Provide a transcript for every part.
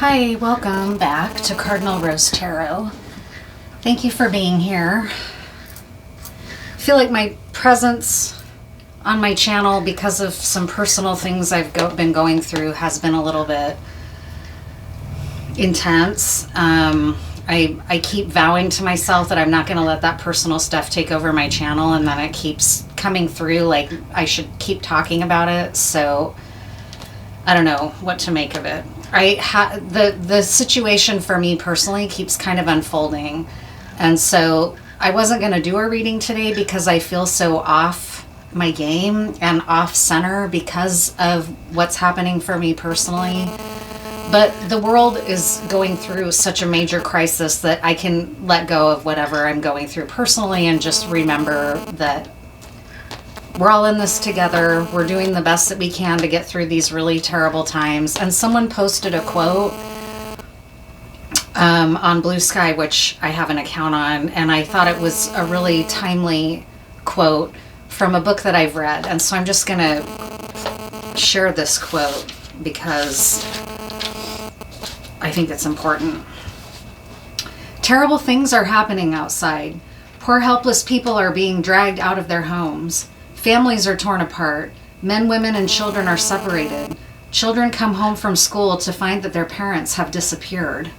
Hi, welcome back to Cardinal Rose Tarot. Thank you for being here. I feel like my presence on my channel, because of some personal things I've been going through, has been a little bit intense. I keep vowing to myself that I'm not going to let that personal stuff take over my channel, and then it keeps coming through like I should keep talking about it. So I don't know what to make of it. The situation for me personally keeps kind of unfolding, and so I wasn't going to do a reading today because I feel so off my game and off center because of what's happening for me personally. But the world is going through such a major crisis that I can let go of whatever I'm going through personally and just remember that we're all in this together. We're doing the best that we can to get through these really terrible times. And someone posted a quote on Blue Sky, which I have an account on, and I thought it was a really timely quote from a book that I've read. And so I'm just going to share this quote because I think it's important. Terrible things are happening outside. Poor helpless people are being dragged out of their homes. Families are torn apart. Men, women, and children are separated. Children come home from school to find that their parents have disappeared.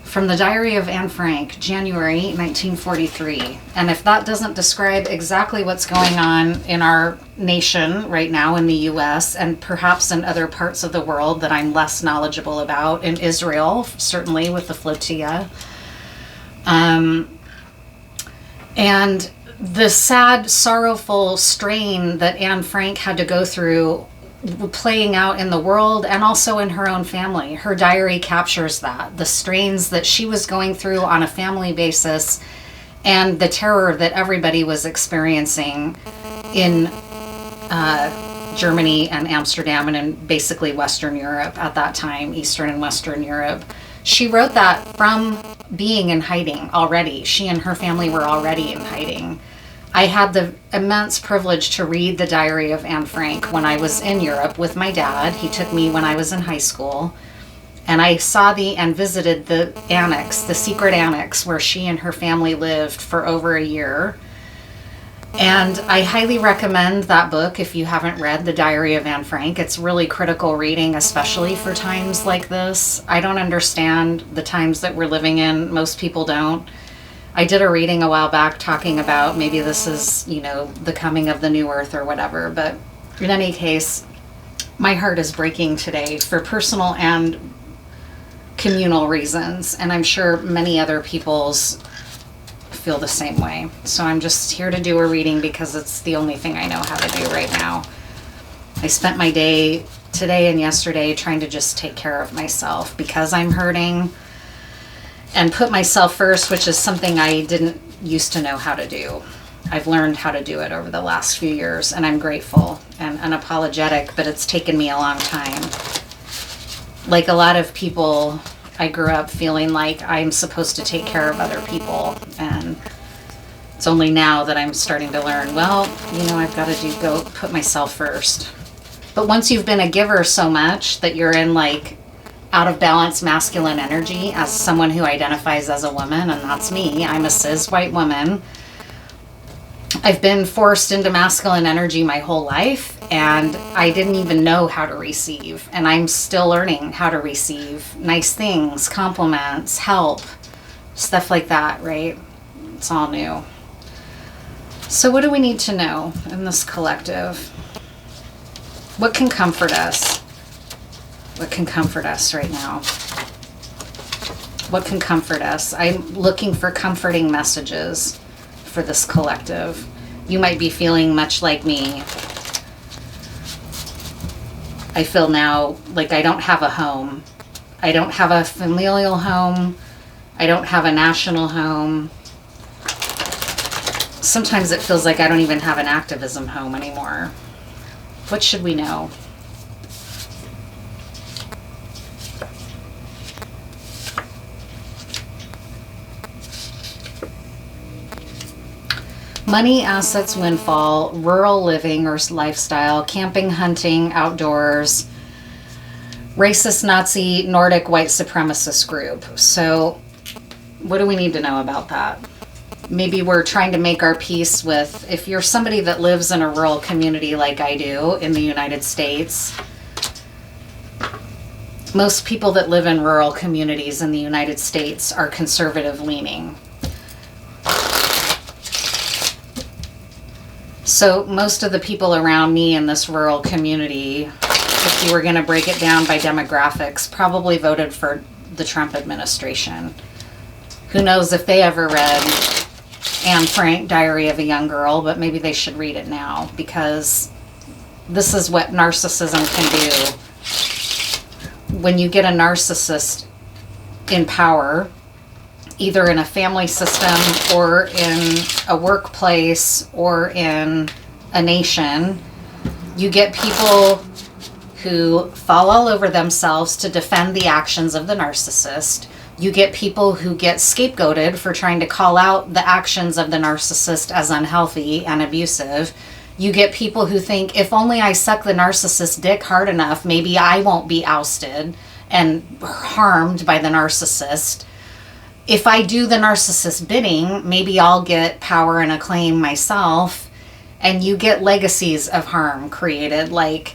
From the Diary of Anne Frank, January 1943. And if that doesn't describe exactly what's going on in our nation right now in the U.S. and perhaps in other parts of the world that I'm less knowledgeable about, in Israel, certainly with the flotilla. And the sad, sorrowful strain that Anne Frank had to go through playing out in the world and also in her own family. Her diary captures that. The strains that she was going through on a family basis and the terror that everybody was experiencing in Germany and Amsterdam and in basically Western Europe at that time, Eastern and Western Europe. She wrote that from being in hiding already. She and her family were already in hiding. I had the immense privilege to read the Diary of Anne Frank when I was in Europe with my dad. He took me when I was in high school, and I saw and visited the annex, the secret annex where she and her family lived for over a year. And I highly recommend that book if you haven't read the Diary of Anne Frank. It's really critical reading, especially for times like this. I don't understand the times that we're living in. Most people don't. I did a reading a while back talking about maybe this is, the coming of the new earth or whatever. But in any case, my heart is breaking today for personal and communal reasons. And I'm sure many other people's feel the same way. So I'm just here to do a reading because it's the only thing I know how to do right now. I spent my day today and yesterday trying to just take care of myself because I'm hurting and put myself first, which is something I didn't used to know how to do. I've learned how to do it over the last few years, and I'm grateful and unapologetic, but it's taken me a long time. Like a lot of people, I grew up feeling like I'm supposed to take care of other people, and it's only now that I'm starting to learn, I've got to go put myself first. But once you've been a giver so much that you're in out of balance masculine energy as someone who identifies as a woman, and that's me. I'm a cis white woman. I've been forced into masculine energy my whole life, and I didn't even know how to receive. And I'm still learning how to receive nice things, compliments, help, stuff like that, right? It's all new. So what do we need to know in this collective? What can comfort us? What can comfort us right now? What can comfort us? I'm looking for comforting messages for this collective. You might be feeling much like me. I feel now like I don't have a home. I don't have a familial home. I don't have a national home. Sometimes it feels like I don't even have an activism home anymore. What should we know? Money, assets, windfall, rural living or lifestyle, camping, hunting, outdoors, racist, Nazi, Nordic, white supremacist group. So what do we need to know about that? Maybe we're trying to make our peace with, if you're somebody that lives in a rural community like I do in the United States, most people that live in rural communities in the United States are conservative leaning. So most of the people around me in this rural community, if you were going to break it down by demographics, probably voted for the Trump administration. Who knows if they ever read Anne Frank, Diary of a Young Girl, but maybe they should read it now, because this is what narcissism can do. When you get a narcissist in power, either in a family system or in a workplace or in a nation, you get people who fall all over themselves to defend the actions of the narcissist. You get people who get scapegoated for trying to call out the actions of the narcissist as unhealthy and abusive. You get people who think, if only I suck the narcissist dick hard enough, maybe I won't be ousted and harmed by the narcissist. If I do the narcissist bidding, maybe I'll get power and acclaim myself. And you get legacies of harm created, like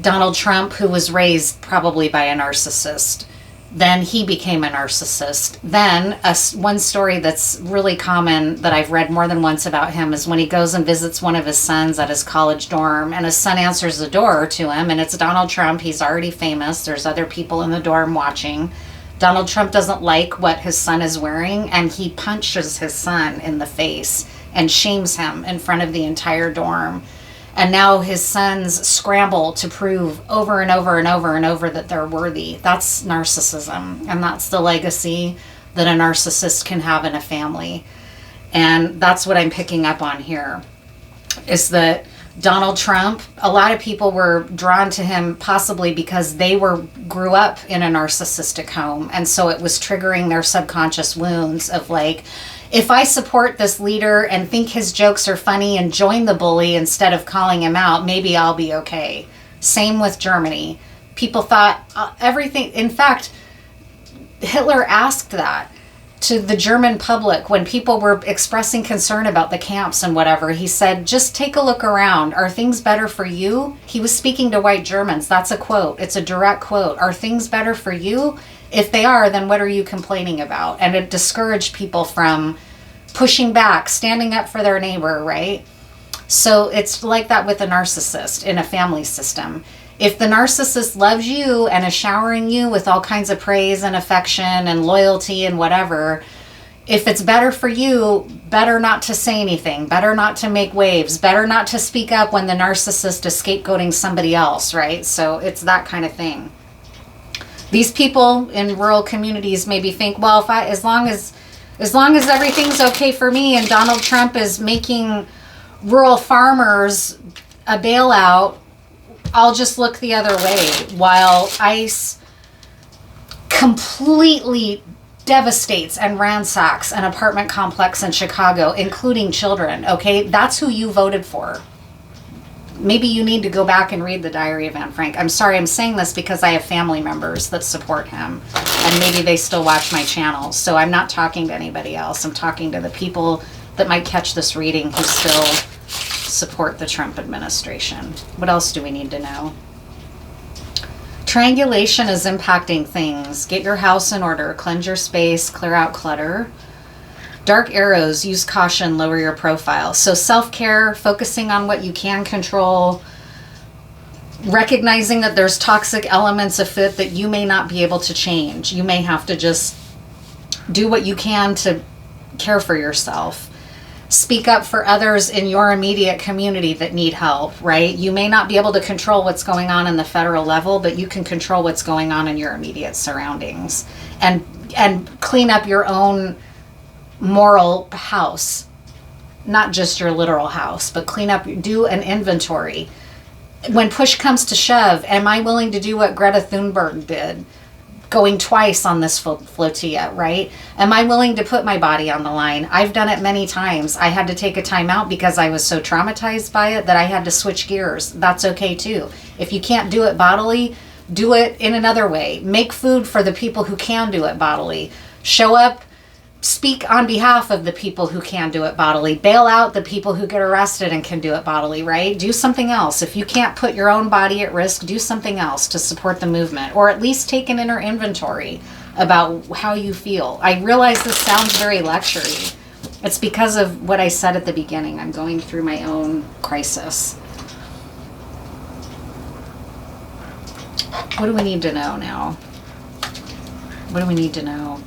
Donald Trump, who was raised probably by a narcissist. Then he became a narcissist. Then one story that's really common that I've read more than once about him is when he goes and visits one of his sons at his college dorm, and his son answers the door to him, and it's Donald Trump. He's already famous. There's other people in the dorm watching. Donald Trump doesn't like what his son is wearing, and he punches his son in the face and shames him in front of the entire dorm. And now his sons scramble to prove over and over and over and over that they're worthy. That's narcissism, and that's the legacy that a narcissist can have in a family. And that's what I'm picking up on here, is that Donald Trump, a lot of people were drawn to him possibly because they grew up in a narcissistic home, and so it was triggering their subconscious wounds of like, if I support this leader and think his jokes are funny and join the bully instead of calling him out, maybe I'll be okay. Same with Germany. People thought everything, in fact, Hitler asked that to the German public when people were expressing concern about the camps and whatever. He said, just take a look around. Are things better for you? He was speaking to white Germans. That's a quote. It's a direct quote. Are things better for you? If they are, then what are you complaining about? And it discouraged people from pushing back, standing up for their neighbor, right? So it's like that with a narcissist in a family system. If the narcissist loves you and is showering you with all kinds of praise and affection and loyalty and whatever, if it's better for you, better not to say anything, better not to make waves, better not to speak up when the narcissist is scapegoating somebody else, right? So it's that kind of thing. These people in rural communities maybe think, well, as long as everything's okay for me and Donald Trump is making rural farmers a bailout, I'll just look the other way, while ICE completely devastates and ransacks an apartment complex in Chicago, including children, okay? That's who you voted for. Maybe you need to go back and read the Diary of Anne Frank. I'm sorry, I'm saying this because I have family members that support him, and maybe they still watch my channel. So I'm not talking to anybody else. I'm talking to the people that might catch this reading who still support the Trump administration. What else do we need to know? Triangulation is impacting things. Get your house in order. Cleanse your space. Clear out clutter. Dark arrows, use caution, lower your profile. So self-care, focusing on what you can control, recognizing that there's toxic elements of it that you may not be able to change. You may have to just do what you can to care for yourself. Speak up for others in your immediate community that need help, right? You may not be able to control what's going on in the federal level, but you can control what's going on in your immediate surroundings. And clean up your own moral house, not just your literal house, but clean up, do an inventory. When push comes to shove, am I willing to do what Greta Thunberg did, going twice on this flotilla, right? Am I willing to put my body on the line? I've done it many times. I had to take a time out because I was so traumatized by it that I had to switch gears. That's okay too. If you can't do it bodily, Do it in another way. Make food for the people who can do it bodily. Show up, speak on behalf of the people who can do it bodily. Bail out the people who get arrested and can do it bodily, right? Do something else. If you can't put your own body at risk, do something else to support the movement, or at least take an inner inventory about how you feel. I realize this sounds very lectury. It's because of what I said at the beginning. I'm going through my own crisis. What do we need to know now? What do we need to know?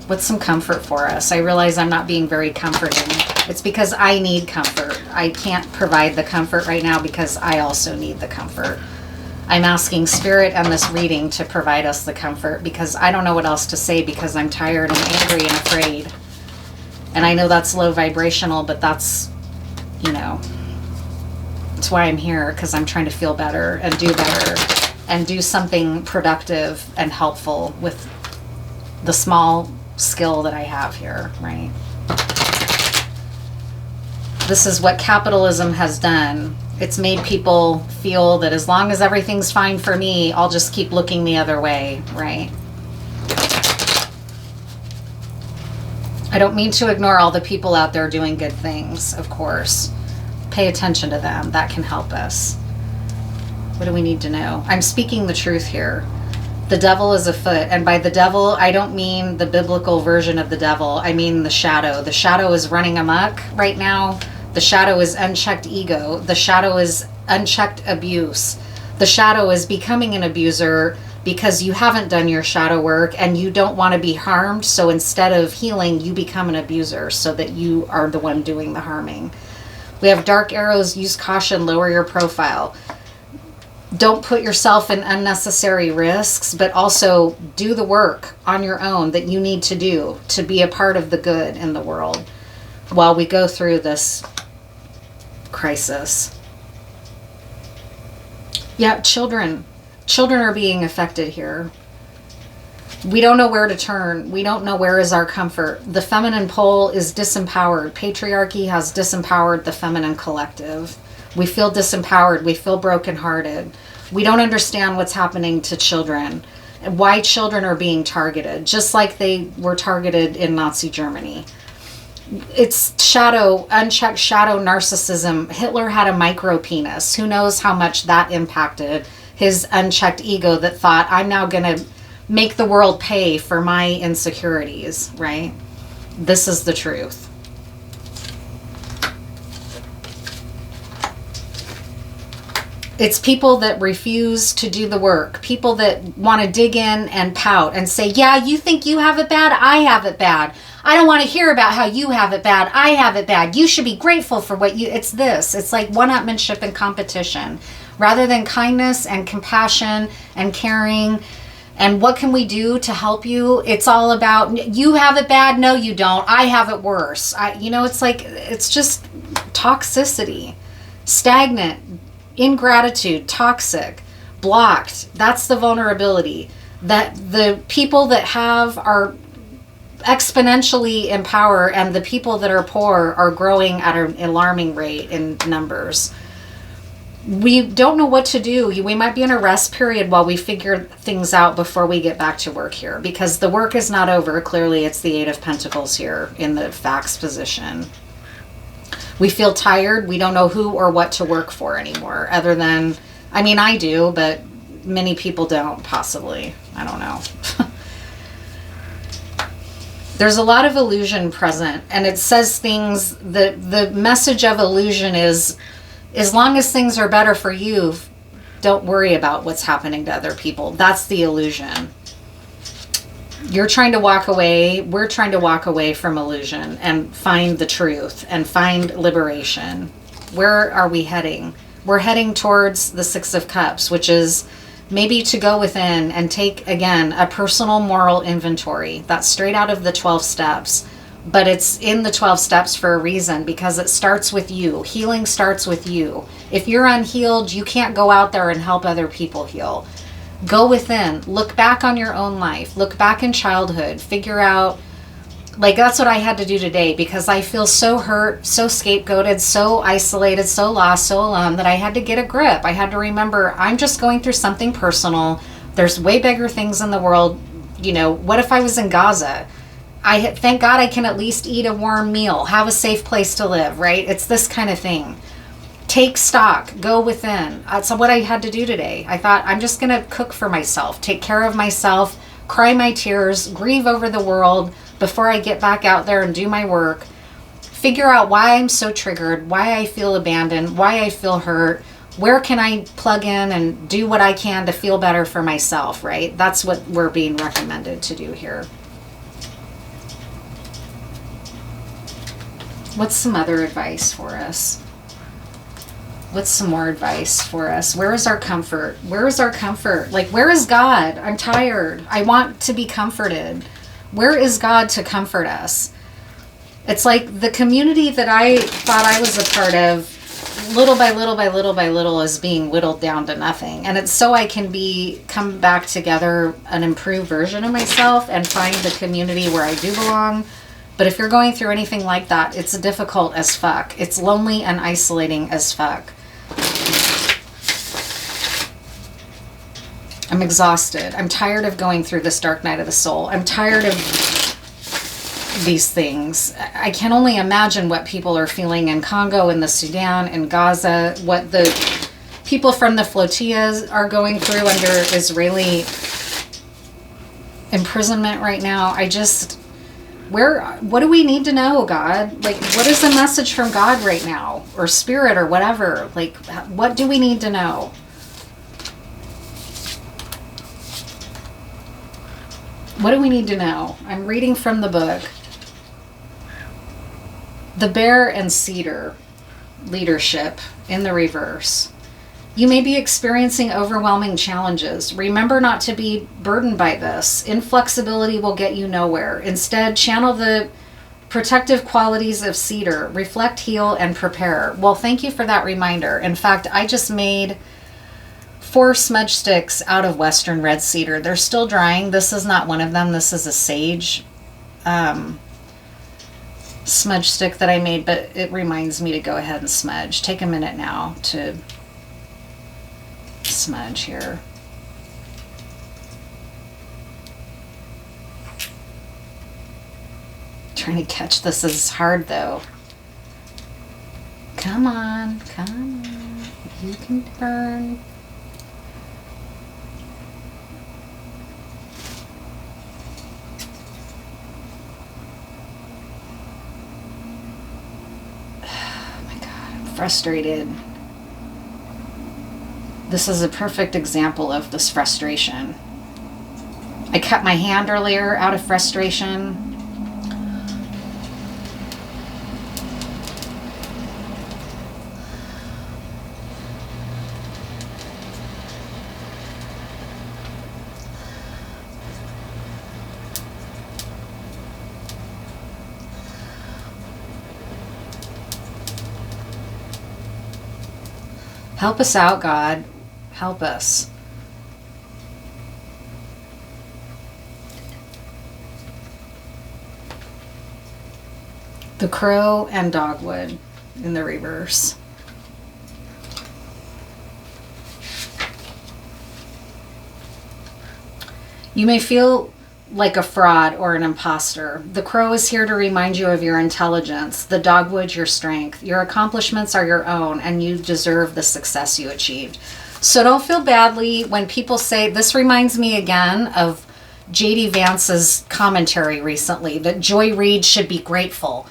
What's some comfort for us? I realize I'm not being very comforting. It's because I need comfort. I can't provide the comfort right now because I also need the comfort. I'm asking Spirit and this reading to provide us the comfort because I don't know what else to say because I'm tired and angry and afraid. And I know that's low vibrational, but that's, you know, that's why I'm here, because I'm trying to feel better and do something productive and helpful with the small skill that I have here, right? This is what capitalism has done. It's made people feel that as long as everything's fine for me, I'll just keep looking the other way, right? I don't mean to ignore all the people out there doing good things, of course. Pay attention to them. That can help us. What do we need to know? I'm speaking the truth here. The devil is afoot. And by the devil, I don't mean the biblical version of the devil. I mean the shadow. The shadow is running amok right now. The shadow is unchecked ego. The shadow is unchecked abuse. The shadow is becoming an abuser because you haven't done your shadow work and you don't want to be harmed. So instead of healing, you become an abuser so that you are the one doing the harming. We have dark arrows. Use caution. Lower your profile. Don't put yourself in unnecessary risks, but also do the work on your own that you need to do to be a part of the good in the world while we go through this crisis. Yeah, children are being affected here. We don't know where to turn. We don't know where is our comfort. The feminine pole is disempowered. Patriarchy has disempowered the feminine collective. We feel disempowered. We feel brokenhearted. We don't understand what's happening to children and why children are being targeted, just like they were targeted in Nazi Germany. It's shadow, unchecked shadow narcissism. Hitler had a micro penis. Who knows how much that impacted his unchecked ego that thought, I'm now going to make the world pay for my insecurities, right? This is the truth. It's people that refuse to do the work. People that want to dig in and pout and say, yeah, you think you have it bad? I have it bad. I don't want to hear about how you have it bad. I have it bad. You should be grateful for what you... It's this. It's like one-upmanship and competition. Rather than kindness and compassion and caring and what can we do to help you, it's all about, you have it bad? No, you don't. I have it worse. It's like, it's just toxicity. Stagnant. Ingratitude, toxic, blocked. That's the vulnerability that the people that have are exponentially in power, and the people that are poor are growing at an alarming rate in numbers. We don't know what to do. We might be in a rest period while we figure things out before we get back to work here, because the work is not over. Clearly, it's the Eight of Pentacles here in the facts position. We feel tired. We don't know who or what to work for anymore, other than, I mean, I do, but many people don't, possibly. I don't know. There's a lot of illusion present, and it says things, the message of illusion is, as long as things are better for you, don't worry about what's happening to other people. That's the illusion. You're trying to walk away. We're trying to walk away from illusion and find the truth and find liberation. Where are we heading? We're heading towards the Six of Cups, which is maybe to go within and take, again, a personal moral inventory. That's straight out of the 12 steps. But it's in the 12 steps for a reason, because it starts with you. Healing starts with you. If you're unhealed, you can't go out there and help other people heal. Go within, look back on your own life, look back in childhood, figure out, like, that's what I had to do today, because I feel so hurt, so scapegoated, so isolated, so lost, so alone, that I had to get a grip. I had to remember, I'm just going through something personal. There's way bigger things in the world. You know, what if I was in Gaza? Thank God I can at least eat a warm meal, have a safe place to live, right? It's this kind of thing. Take stock, go within. That's what I had to do today. I thought, I'm just going to cook for myself, take care of myself, cry my tears, grieve over the world before I get back out there and do my work. Figure out why I'm so triggered, why I feel abandoned, why I feel hurt. Where can I plug in and do what I can to feel better for myself, right? That's what we're being recommended to do here. What's some other advice for us? What's some more advice for us? Where is our comfort? Where is our comfort? Like, where is God? I'm tired. I want to be comforted. Where is God to comfort us? It's like the community that I thought I was a part of, little by little by little by little, is being whittled down to nothing. And it's so I can come back together an improved version of myself and find the community where I do belong. But if you're going through anything like that, it's difficult as fuck. It's lonely and isolating as fuck. I'm exhausted. I'm tired of going through this dark night of the soul. I'm tired of these things. I can only imagine what people are feeling in Congo, in the Sudan, in Gaza, what the people from the flotillas are going through under Israeli imprisonment right now. What do we need to know, God? Like, what is the message from God right now? Or spirit or whatever? Like, what do we need to know? What do we need to know? I'm reading from the book. The Bear and Cedar, leadership in the reverse. You may be experiencing overwhelming challenges. Remember not to be burdened by this. Inflexibility will get you nowhere. Instead, channel the protective qualities of cedar. Reflect, heal, and prepare. Well, thank you for that reminder. In fact, I just made 4 smudge sticks out of Western red cedar. They're still drying. This is not one of them. This is a sage smudge stick that I made, but it reminds me to go ahead and smudge. Take a minute now to smudge here. Trying to catch this is hard though. Come on, come on. You can turn. Oh my God, I'm frustrated. This is a perfect example of this frustration. I cut my hand earlier out of frustration. Help us out, God. Help us. The Crow and Dogwood in the reverse. You may feel like a fraud or an imposter. The Crow is here to remind you of your intelligence. The Dogwood, your strength. Your accomplishments are your own, and you deserve the success you achieved. So don't feel badly when people say, this reminds me again of J.D. Vance's commentary recently, that Joy Reid should be grateful.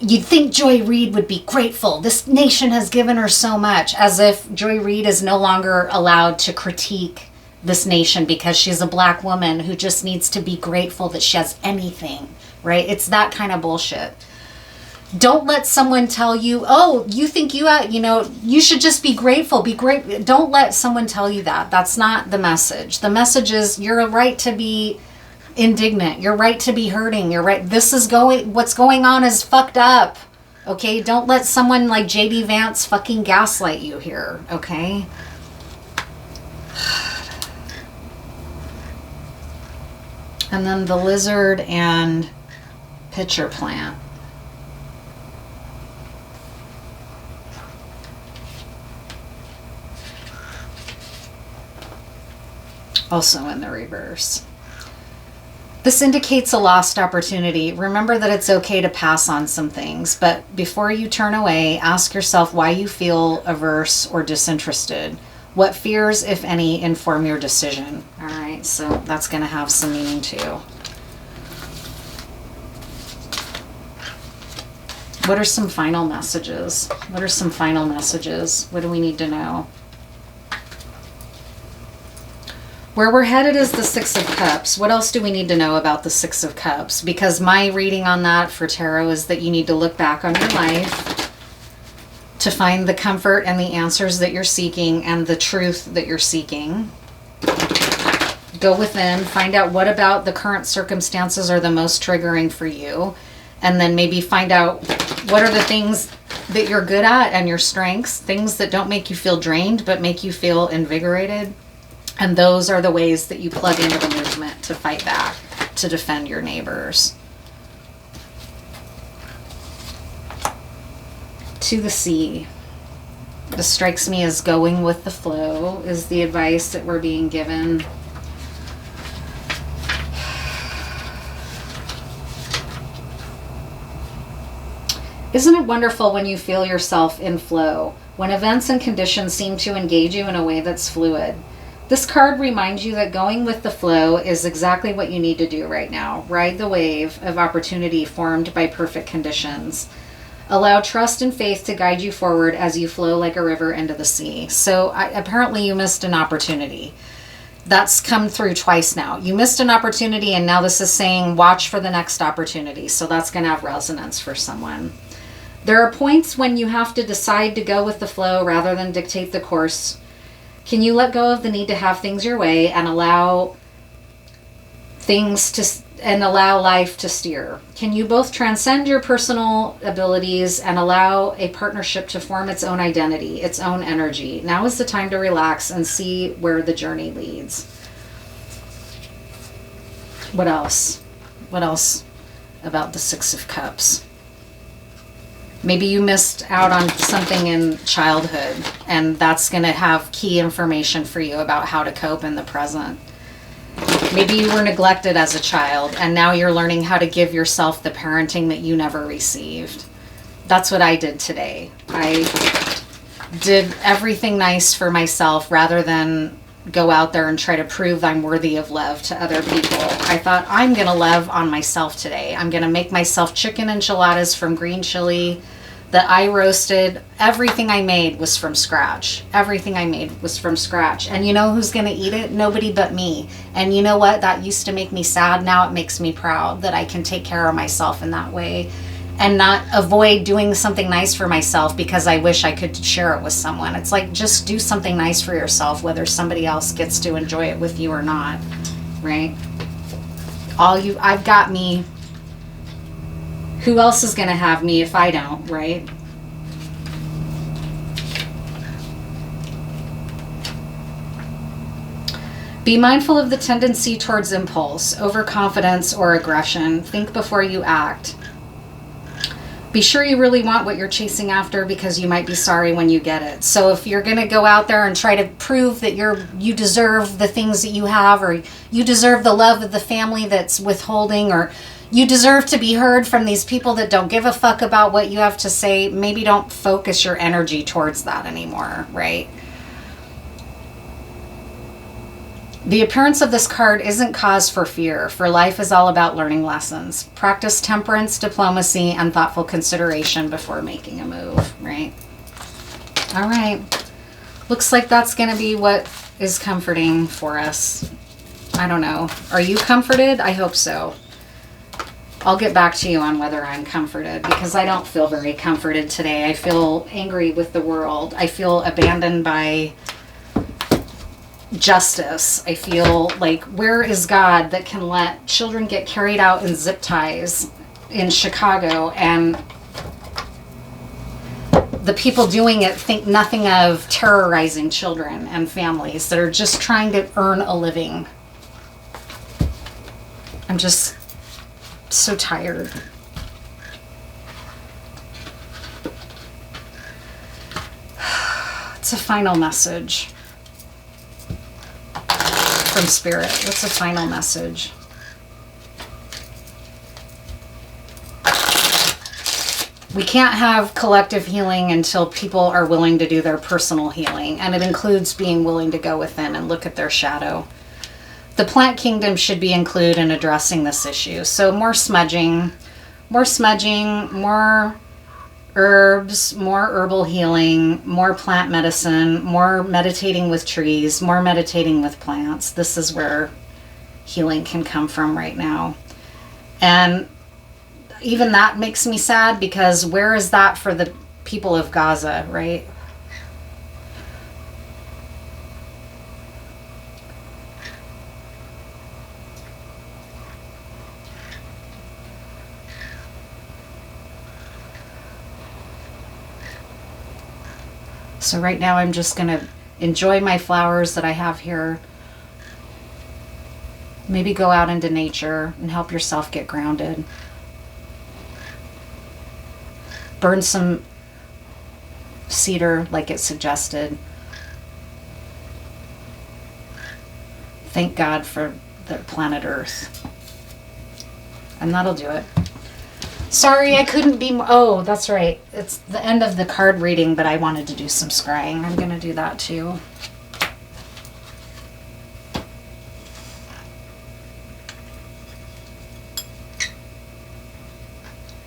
You'd think Joy Reid would be grateful. This nation has given her so much, as if Joy Reid is no longer allowed to critique this nation because she's a black woman who just needs to be grateful that she has anything, right? It's that kind of bullshit. Don't let someone tell you, oh, you think you should just be grateful, be great. Don't let someone tell you that. That's not the message. The message is you're right to be indignant. You're right to be hurting. You're right. What's going on is fucked up. Okay? Don't let someone like J.D. Vance fucking gaslight you here. Okay? And then the lizard and pitcher plant. also in the reverse. This indicates a lost opportunity. Remember that it's okay to pass on some things, but before you turn away, ask yourself why you feel averse or disinterested. What fears, if any, inform your decision? All right, so that's going to have some meaning too. What are some final messages? What are some final messages? What do we need to know? Where we're headed is the Six of Cups. What else do we need to know about the Six of Cups? Because my reading on that for tarot is that you need to look back on your life to find the comfort and the answers that you're seeking and the truth that you're seeking. Go within, find out what about the current circumstances are the most triggering for you, and then maybe find out what are the things that you're good at and your strengths, things that don't make you feel drained but make you feel invigorated. And those are the ways that you plug into the movement to fight back, to defend your neighbors. To the sea. This strikes me as going with the flow is the advice that we're being given. Isn't it wonderful when you feel yourself in flow, when events and conditions seem to engage you in a way that's fluid? This card reminds you that going with the flow is exactly what you need to do right now. Ride the wave of opportunity formed by perfect conditions. Allow trust and faith to guide you forward as you flow like a river into the sea. So apparently you missed an opportunity. That's come through twice now. You missed an opportunity, and now this is saying watch for the next opportunity. So that's going to have resonance for someone. There are points when you have to decide to go with the flow rather than dictate the course. Can you let go of the need to have things your way and allow life to steer? Can you both transcend your personal abilities and allow a partnership to form its own identity, its own energy? Now is the time to relax and see where the journey leads. What else? What else about the Six of Cups? Maybe you missed out on something in childhood, and that's going to have key information for you about how to cope in the present. Maybe you were neglected as a child, and now you're learning how to give yourself the parenting that you never received. That's what I did today. I did everything nice for myself rather than go out there and try to prove I'm worthy of love to other people. I thought, I'm going to love on myself today. I'm going to make myself chicken enchiladas from green chili that I roasted. Everything I made was from scratch. Everything I made was from scratch. And you know who's going to eat it? Nobody but me. And you know what? That used to make me sad. Now it makes me proud that I can take care of myself in that way and not avoid doing something nice for myself because I wish I could share it with someone. It's like, just do something nice for yourself, whether somebody else gets to enjoy it with you or not, right? I've got me. Who else is going to have me if I don't, right? Be mindful of the tendency towards impulse, overconfidence, or aggression. Think before you act. Be sure you really want what you're chasing after, because you might be sorry when you get it. So if you're going to go out there and try to prove that you deserve the things that you have, or you deserve the love of the family that's withholding, or you deserve to be heard from these people that don't give a fuck about what you have to say, maybe don't focus your energy towards that anymore, right? The appearance of this card isn't cause for fear, for life is all about learning lessons. Practice temperance, diplomacy, and thoughtful consideration before making a move, right? All right. Looks like that's going to be what is comforting for us. I don't know. Are you comforted? I hope so. I'll get back to you on whether I'm comforted, because I don't feel very comforted today. I feel angry with the world. I feel abandoned by justice. I feel like, where is God that can let children get carried out in zip ties in Chicago and the people doing it think nothing of terrorizing children and families that are just trying to earn a living? I'm just so tired. It's a final message. from Spirit? What's the final message? We can't have collective healing until people are willing to do their personal healing. And it includes being willing to go within and look at their shadow. The plant kingdom should be included in addressing this issue. So more smudging, more herbs, more herbal healing, more plant medicine, more meditating with trees, more meditating with plants. This is where healing can come from right now. And even that makes me sad, because where is that for the people of Gaza, right? So right now I'm just going to enjoy my flowers that I have here. Maybe go out into nature and help yourself get grounded. Burn some cedar like it suggested. Thank God for the planet Earth. And that'll do it. Sorry, I couldn't be more. Oh, that's right. It's the end of the card reading, but I wanted to do some scrying. I'm going to do that too.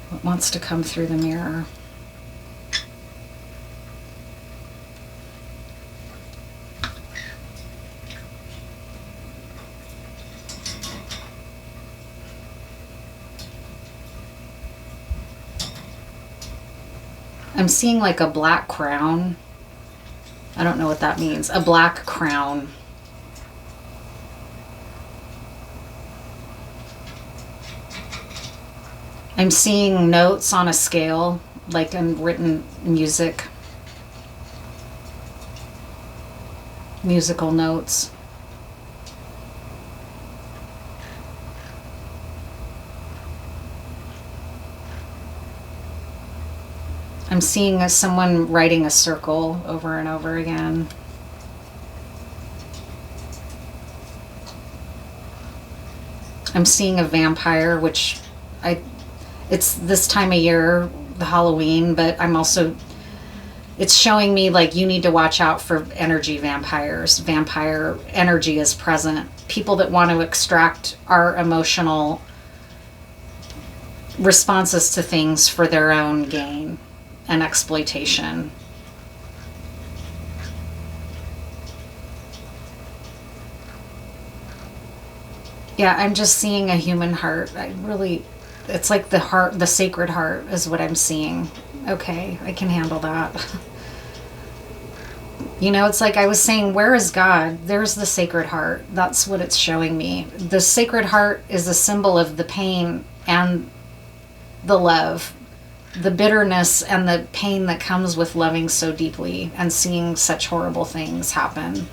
What wants to come through the mirror? I'm seeing like a black crown. I don't know what that means. A black crown. I'm seeing notes on a scale, like in written music. Musical notes. I'm seeing someone writing a circle over and over again. I'm seeing a vampire, which it's this time of year, the Halloween, but I'm also, it's showing me like you need to watch out for energy vampires. Vampire energy is present. People that want to extract our emotional responses to things for their own gain and exploitation. Yeah, I'm just seeing a human heart. It's like the heart, the sacred heart is what I'm seeing. Okay, I can handle that. You know, it's like I was saying, where is God? There's the sacred heart. That's what it's showing me. The sacred heart is a symbol of the pain and the love, the bitterness and the pain that comes with loving so deeply and seeing such horrible things happen.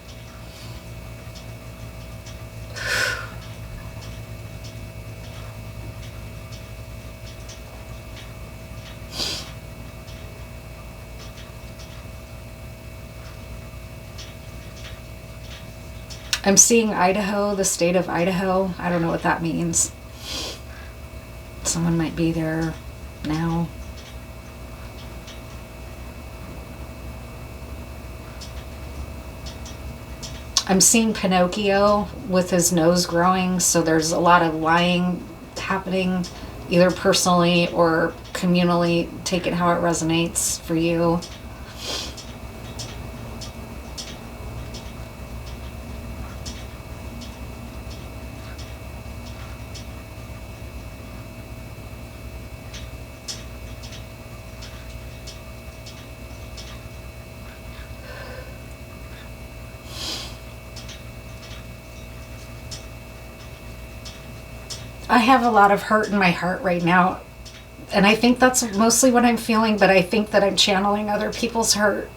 I'm seeing Idaho, the state of Idaho. I don't know what that means. Someone might be there now. I'm seeing Pinocchio with his nose growing, so there's a lot of lying happening, either personally or communally. Take it how it resonates for you. I have a lot of hurt in my heart right now, and I think that's mostly what I'm feeling, but I think that I'm channeling other people's hurt.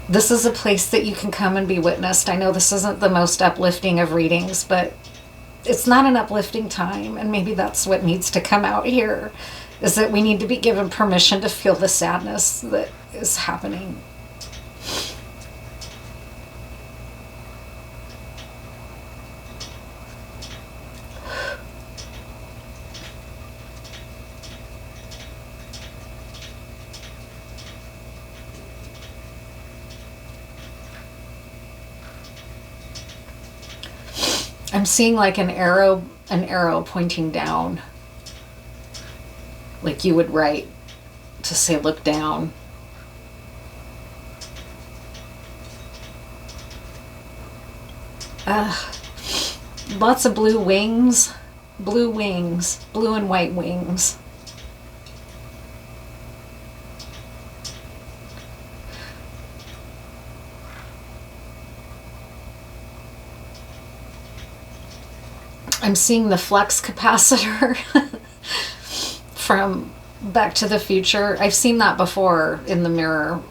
This is a place that you can come and be witnessed. I know this isn't the most uplifting of readings, but it's not an uplifting time, and maybe that's what needs to come out here, is that we need to be given permission to feel the sadness that is happening. I'm seeing like an arrow pointing down. Like you would write to say look down. Lots of blue wings. Blue wings. Blue and white wings. I'm seeing the flux capacitor from Back to the Future. I've seen that before in the mirror.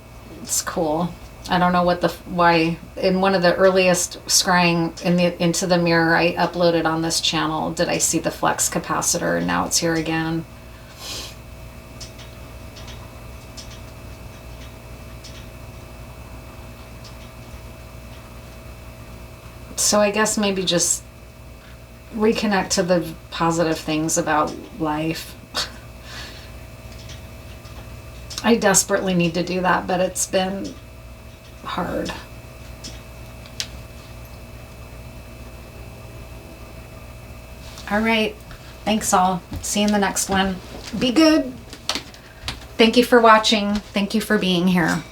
It's cool. I don't know why. In one of the earliest scrying into the mirror I uploaded on this channel, did I see the flux capacitor, and now it's here again. So I guess maybe just reconnect to the positive things about life. I desperately need to do that, but it's been hard. All right. Thanks all. See you in the next one. Be good. Thank you for watching. Thank you for being here.